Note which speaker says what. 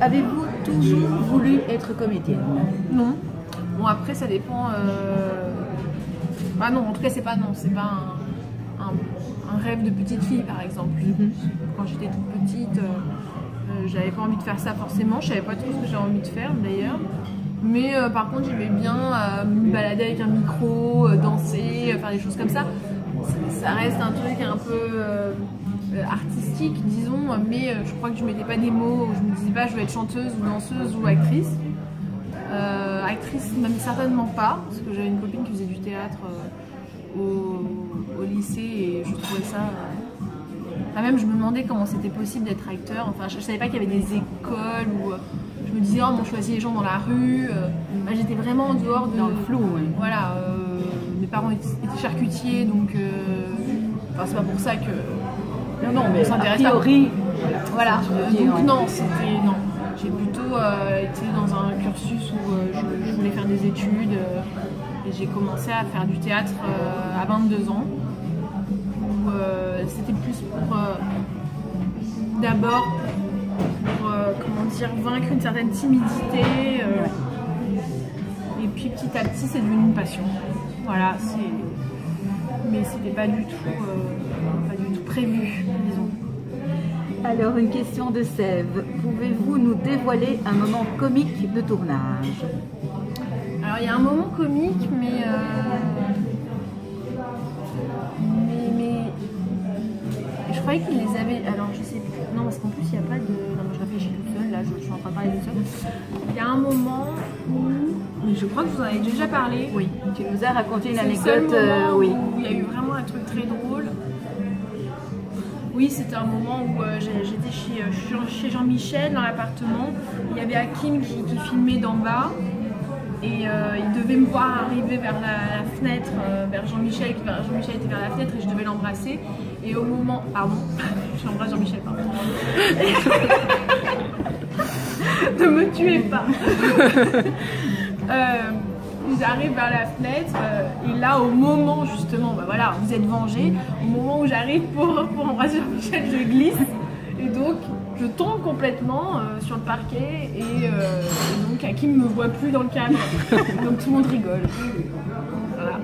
Speaker 1: Avez-vous toujours voulu être comédienne?
Speaker 2: Non. Bon, après, ça dépend. Ah non, en tout cas, c'est pas un rêve de petite fille, par exemple. Quand j'étais toute petite, j'avais pas envie de faire ça forcément. Je savais pas trop ce que j'avais envie de faire d'ailleurs. Mais par contre, j'aimais bien me balader avec un micro, danser, faire des choses comme ça. Ça reste un truc un peu artistique, disons, mais je crois que je mettais pas des mots, je me disais pas je vais être chanteuse ou danseuse ou actrice. Actrice, même certainement pas, parce que j'avais une copine qui faisait du théâtre au lycée et je trouvais ça. Enfin, même je me demandais comment c'était possible d'être acteur. Enfin, je savais pas qu'il y avait des écoles où je me disais oh, on choisit les gens dans la rue. J'étais vraiment en dehors de.
Speaker 1: Dans le flou, oui.
Speaker 2: Voilà. Mes parents étaient charcutiers, donc enfin, c'est pas pour ça que.
Speaker 1: Non, mais a
Speaker 2: priori, voilà. Donc non, non. J'ai plutôt été dans un cursus où je voulais faire des études et j'ai commencé à faire du théâtre à 22 ans. Où c'était plus pour d'abord pour comment dire, vaincre une certaine timidité et puis petit à petit c'est devenu une passion. Voilà, mais c'était pas du tout prévu, disons.
Speaker 1: Alors, une question de Sève. Pouvez-vous nous dévoiler un moment comique de tournage?
Speaker 2: Alors, il y a un moment comique, mais je croyais qu'ils les avaient. Alors, je sais plus. Non, parce qu'en plus, il n'y a pas de. Non, je réfléchis toute seule, là, je suis en train de parler toute seule. Il y a un moment où. Mais je crois que vous en avez déjà parlé.
Speaker 1: Oui, tu nous as raconté une anecdote.
Speaker 2: Oui. Où il y a eu vraiment un truc très drôle. Oui, c'était un moment où j'étais chez Jean-Michel dans l'appartement. Il y avait Hakim qui filmait d'en bas et il devait me voir arriver vers la fenêtre, vers Jean-Michel. Jean-Michel était vers la fenêtre et je devais l'embrasser. Et au moment... Pardon, j'embrasse Jean-Michel, pardon. Ne me tuez pas. J'arrive vers la fenêtre et là au moment justement, bah voilà, vous êtes vengé, au moment où j'arrive pour embrasser Jean-Michel, je glisse et donc je tombe complètement sur le parquet et donc Hakim me voit plus dans le cadre, donc tout le monde rigole. Voilà.